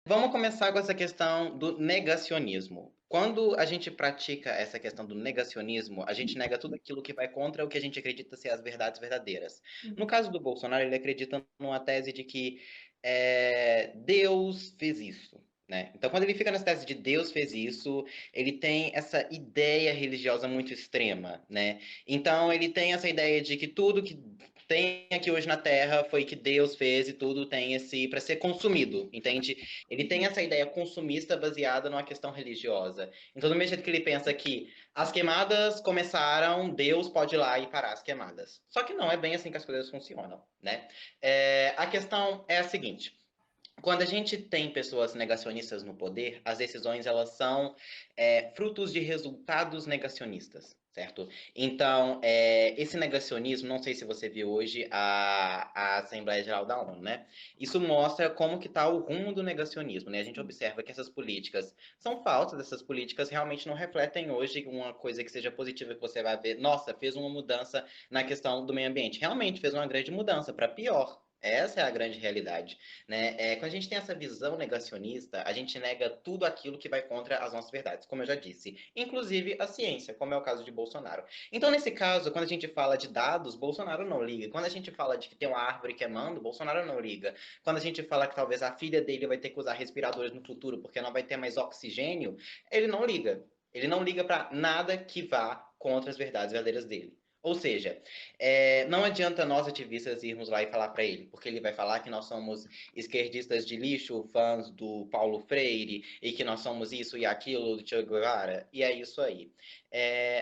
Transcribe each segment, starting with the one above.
Vamos começar com essa questão do negacionismo. Quando a gente pratica essa questão do negacionismo, a gente nega tudo aquilo que vai contra o que a gente acredita ser as verdades verdadeiras. No Uhum. caso do Bolsonaro, ele acredita numa tese de que Deus fez isso, né? Então, quando ele fica nessa tese de Deus fez isso, ele tem essa ideia religiosa muito extrema, né? Então, ele tem essa ideia de que tudo que tem aqui hoje na Terra foi que Deus fez e tudo tem esse para ser consumido, entende? Ele tem Uhum. essa ideia consumista baseada numa questão religiosa. Então, do mesmo jeito que ele pensa que as queimadas começaram, Deus pode ir lá e parar as queimadas. Só que não é bem assim que as coisas funcionam, né? A questão é a seguinte. Quando a gente tem pessoas negacionistas no poder, as decisões elas são frutos de resultados negacionistas, certo? Então, esse negacionismo, não sei se você viu hoje a Assembleia Geral da ONU, né? Isso mostra como que está o rumo do negacionismo, né? A gente Sim. observa que essas políticas são falsas, essas políticas realmente não refletem hoje uma coisa que seja positiva que você vai ver. Nossa, fez uma mudança na questão do meio ambiente. Realmente fez uma grande mudança para pior. Essa é a grande realidade, né? Quando a gente tem essa visão negacionista, a gente nega tudo aquilo que vai contra as nossas verdades, como eu já disse, inclusive a ciência, como é o caso de Bolsonaro. Então, nesse caso, quando a gente fala de dados, Bolsonaro não liga. Quando a gente fala de que tem uma árvore queimando, Bolsonaro não liga. Quando a gente fala que talvez a filha dele vai ter que usar respiradores no futuro porque não vai ter mais oxigênio, ele não liga. Ele não liga para nada que vá contra as verdades verdadeiras dele. Ou seja, não adianta nós ativistas irmos lá e falar para ele, porque ele vai falar que nós somos esquerdistas de lixo, fãs do Paulo Freire, e que nós somos isso e aquilo do Che Guevara, e é isso aí.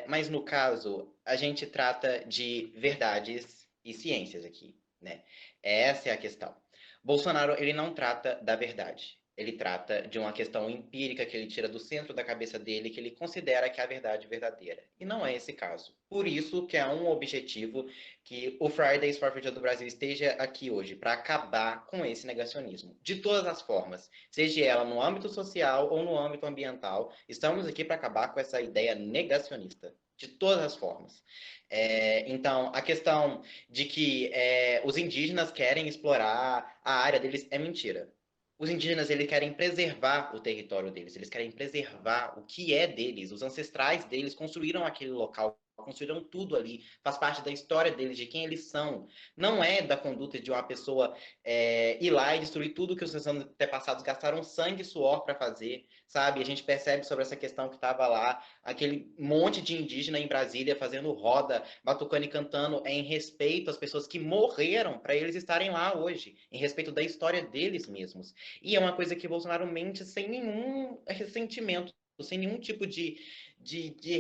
Mas no caso, a gente trata de verdades e ciências aqui, né? Essa é a questão. Bolsonaro, ele não trata da verdade. Ele trata de uma questão empírica que ele tira do centro da cabeça dele, que ele considera que é a verdade verdadeira. E não é esse caso. Por isso que é um objetivo que o Fridays for Future do Brasil esteja aqui hoje, para acabar com esse negacionismo, de todas as formas, seja ela no âmbito social ou no âmbito ambiental, estamos aqui para acabar com essa ideia negacionista, de todas as formas. Então, a questão de que os indígenas querem explorar a área deles é mentira. Os indígenas eles querem preservar o território deles, eles querem preservar o que é deles. Os ancestrais deles construíram aquele local, construíram tudo ali, faz parte da história deles, de quem eles são. Não é da conduta de uma pessoa ir lá e destruir tudo que os seus antepassados gastaram sangue e suor para fazer, sabe? A gente percebe sobre essa questão que estava lá, aquele monte de indígena em Brasília fazendo roda, batucando e cantando em respeito às pessoas que morreram para eles estarem lá hoje, em respeito da história deles mesmos. E é uma coisa que Bolsonaro mente sem nenhum ressentimento, sem nenhum tipo de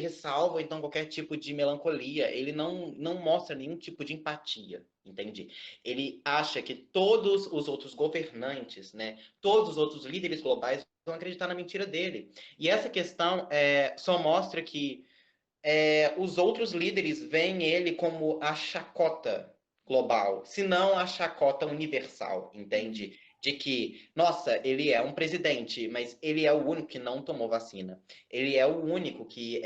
ressalva, então qualquer tipo de melancolia. Ele não mostra nenhum tipo de empatia, entende? Ele acha que todos os outros governantes, né, todos os outros líderes globais vão acreditar na mentira dele. E essa questão só mostra que os outros líderes veem ele como a chacota global, se não a chacota universal, Uhum. entende? De que, nossa, ele é um presidente, mas ele é o único que não tomou vacina. Ele é o único que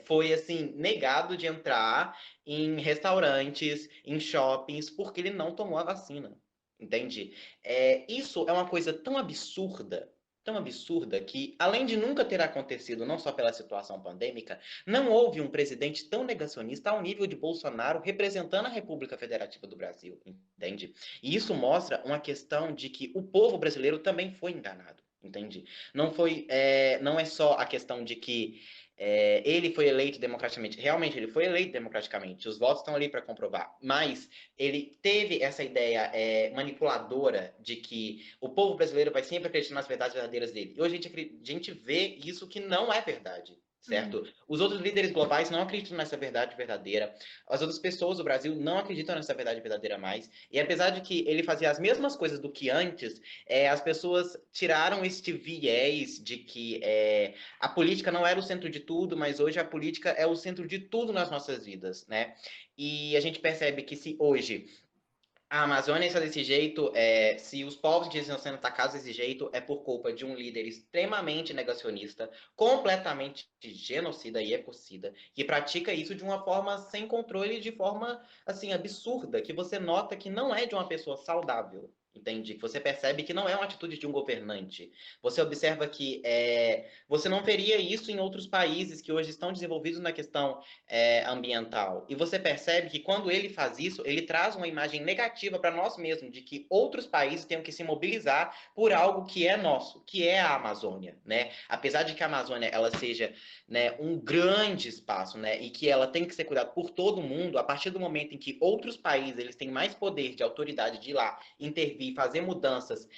foi, assim, negado de entrar em restaurantes, em shoppings, porque ele não tomou a vacina, entende? Isso é uma coisa tão absurda, que, além de nunca ter acontecido, não só pela situação pandêmica, não houve um presidente tão negacionista ao nível de Bolsonaro representando a República Federativa do Brasil, entende? E isso mostra uma questão de que o povo brasileiro também foi enganado, entende? Não é só a questão de que ele foi eleito democraticamente. Realmente, ele foi eleito democraticamente. Os votos estão ali para comprovar. Mas ele teve essa ideia manipuladora de que o povo brasileiro vai sempre acreditar nas verdades verdadeiras dele. E hoje a gente vê isso que não é verdade, Uhum. certo? Os outros líderes globais não acreditam nessa verdade verdadeira. As outras pessoas do Brasil não acreditam nessa verdade verdadeira mais. E apesar de que ele fazia as mesmas coisas do que antes, as pessoas tiraram este viés de que a política não era o centro de tudo, mas hoje a política é o centro de tudo nas nossas vidas, né? E a gente percebe que se hoje a Amazônia está desse jeito, se os povos indígenas estão sendo atacados desse jeito, é por culpa de um líder extremamente negacionista, completamente genocida e ecocida, que pratica isso de uma forma sem controle, de forma assim absurda, que você nota que não é de uma pessoa saudável, entende? Você percebe que não é uma atitude de um governante. Você observa que você não veria isso em outros países que hoje estão desenvolvidos na questão ambiental. E você percebe que quando ele faz isso, ele traz uma imagem negativa para nós mesmos, de que outros países têm que se mobilizar por algo que é nosso, que é a Amazônia, né? Apesar de que a Amazônia ela seja, né, um grande espaço, né, e que ela tem que ser cuidada por todo mundo, a partir do momento em que outros países eles têm mais poder de autoridade de ir lá intervir, fazer mudanças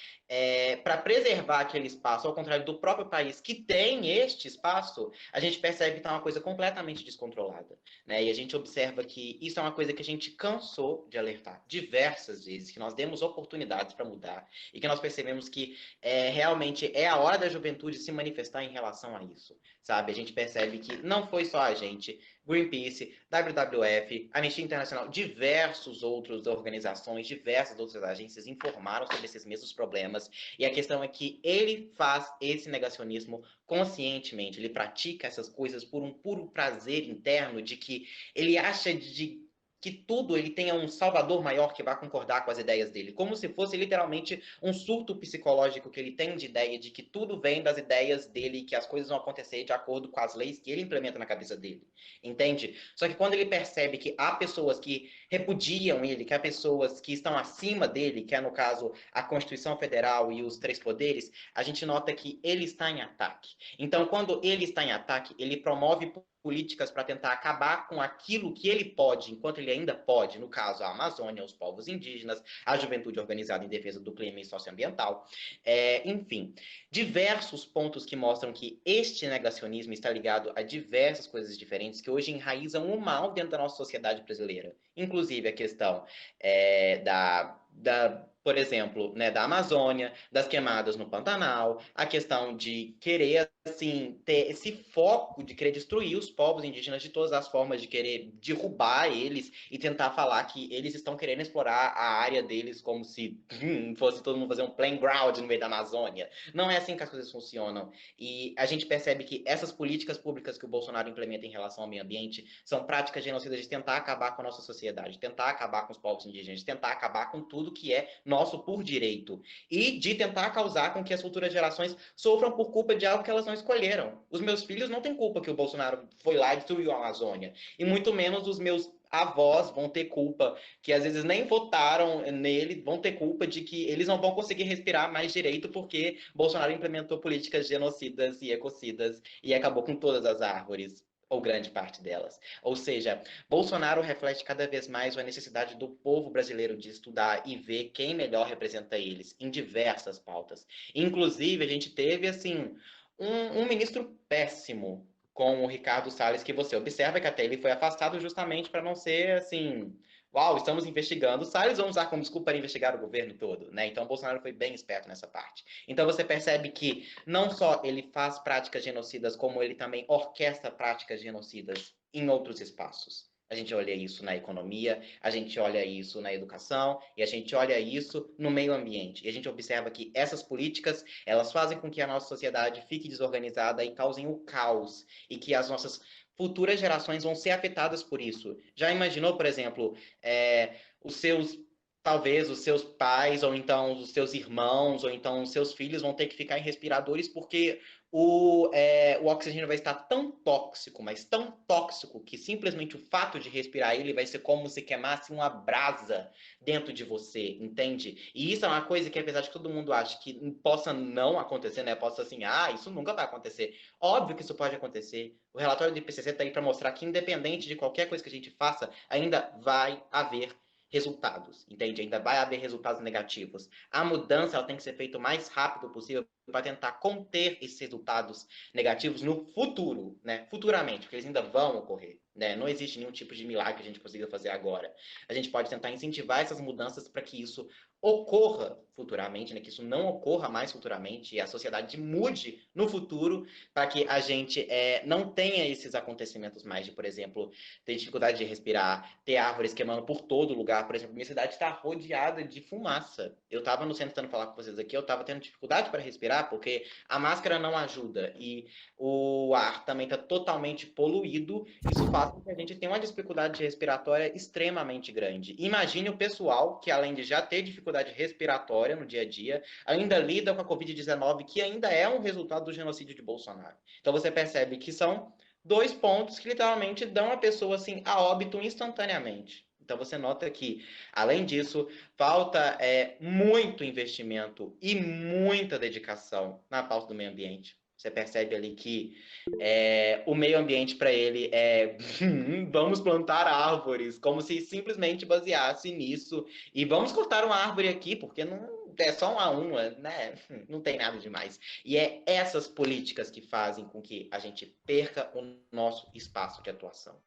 para preservar aquele espaço, ao contrário do próprio país que tem este espaço, a gente percebe que está uma coisa completamente descontrolada, né? E a gente observa que isso é uma coisa que a gente cansou de alertar diversas vezes, que nós demos oportunidades para mudar e que nós percebemos que realmente é a hora da juventude se manifestar em relação a isso, sabe? A gente percebe que não foi só a gente, Greenpeace, WWF, Anistia Internacional, diversas outras organizações, diversas outras agências informaram sobre esses mesmos problemas. E a questão é que ele faz esse negacionismo conscientemente, ele pratica essas coisas por um puro prazer interno de que ele acha que tudo ele tenha um salvador maior que vá concordar com as ideias dele, como se fosse literalmente um surto psicológico que ele tem de ideia de que tudo vem das ideias dele e que as coisas vão acontecer de acordo com as leis que ele implementa na cabeça dele, entende? Só que quando ele percebe que há pessoas que repudiam ele, que há pessoas que estão acima dele, que é no caso a Constituição Federal e os três poderes, a gente nota que ele está em ataque. Então, quando ele está em ataque, ele promove políticas para tentar acabar com aquilo que ele pode, enquanto ele ainda pode, no caso a Amazônia, os povos indígenas, a juventude organizada em defesa do clima e socioambiental, enfim, diversos pontos que mostram que este negacionismo está ligado a diversas coisas diferentes que hoje enraizam o mal dentro da nossa sociedade brasileira, inclusive a questão por exemplo, né, da Amazônia, das queimadas no Pantanal, a questão de querer, assim, ter esse foco de querer destruir os povos indígenas de todas as formas, de querer derrubar eles e tentar falar que eles estão querendo explorar a área deles como se fosse todo mundo fazer um playground no meio da Amazônia. Não é assim que as coisas funcionam. E a gente percebe que essas políticas públicas que o Bolsonaro implementa em relação ao meio ambiente são práticas genocidas de tentar acabar com a nossa sociedade, de tentar acabar com os povos indígenas, de tentar acabar com tudo que é nosso por direito e de tentar causar com que as futuras gerações sofram por culpa de algo que elas não escolheram. Os meus filhos não têm culpa que o Bolsonaro foi lá e destruiu a Amazônia, e muito menos os meus avós vão ter culpa, que às vezes nem votaram nele, vão ter culpa de que eles não vão conseguir respirar mais direito porque Bolsonaro implementou políticas genocidas e ecocidas e acabou com todas as árvores, ou grande parte delas. Ou seja, Bolsonaro reflete cada vez mais a necessidade do povo brasileiro de estudar e ver quem melhor representa eles em diversas pautas. Inclusive, a gente teve, assim, um ministro péssimo com o Ricardo Salles, que você observa que até ele foi afastado justamente para não ser, assim, uau, estamos investigando. O Salles vão usar como desculpa para investigar o governo todo, né? Então, o Bolsonaro foi bem esperto nessa parte. Então, você percebe que não só ele faz práticas genocidas, como ele também orquestra práticas genocidas em outros espaços. A gente olha isso na economia, a gente olha isso na educação e a gente olha isso no meio ambiente. E a gente observa que essas políticas, elas fazem com que a nossa sociedade fique desorganizada e causem o caos e que as nossas futuras gerações vão ser afetadas por isso. Já imaginou, por exemplo, os seus talvez os seus pais, ou então os seus irmãos, ou então os seus filhos vão ter que ficar em respiradores porque o oxigênio vai estar tão tóxico, mas tão tóxico, que simplesmente o fato de respirar ele vai ser como se queimasse uma brasa dentro de você, entende? E isso é uma coisa que, apesar de que todo mundo acha que possa não acontecer, né? Possa assim, isso nunca vai acontecer. Óbvio que isso pode acontecer. O relatório do IPCC está aí para mostrar que, independente de qualquer coisa que a gente faça, ainda vai haver resultados, entende? Ainda vai haver resultados negativos. A mudança ela tem que ser feita o mais rápido possível para tentar conter esses resultados negativos no futuro, né? Futuramente, porque eles ainda vão ocorrer, né? Não existe nenhum tipo de milagre que a gente consiga fazer agora. A gente pode tentar incentivar essas mudanças para que isso ocorra futuramente, né? Que isso não ocorra mais futuramente e a sociedade mude no futuro para que a gente não tenha esses acontecimentos mais de, por exemplo, ter dificuldade de respirar, ter árvores queimando por todo lugar. Por exemplo, minha cidade está rodeada de fumaça. Eu estava no centro tentando falar com vocês aqui, eu estava tendo dificuldade para respirar porque a máscara não ajuda e o ar também está totalmente poluído. Isso faz com que a gente tenha uma dificuldade respiratória extremamente grande. Imagine o pessoal que, além de já ter dificuldade dificuldade respiratória no dia a dia, ainda lida com a Covid-19, que ainda é um resultado do genocídio de Bolsonaro. Então você percebe que são 2 pontos que literalmente dão a pessoa assim a óbito instantaneamente. Então você nota que, além disso, falta muito investimento e muita dedicação na pauta do meio ambiente. Você percebe ali que o meio ambiente para ele é vamos plantar árvores, como se simplesmente baseasse nisso. E vamos cortar uma árvore aqui, porque não é só uma, né? Não tem nada demais. E é essas políticas que fazem com que a gente perca o nosso espaço de atuação.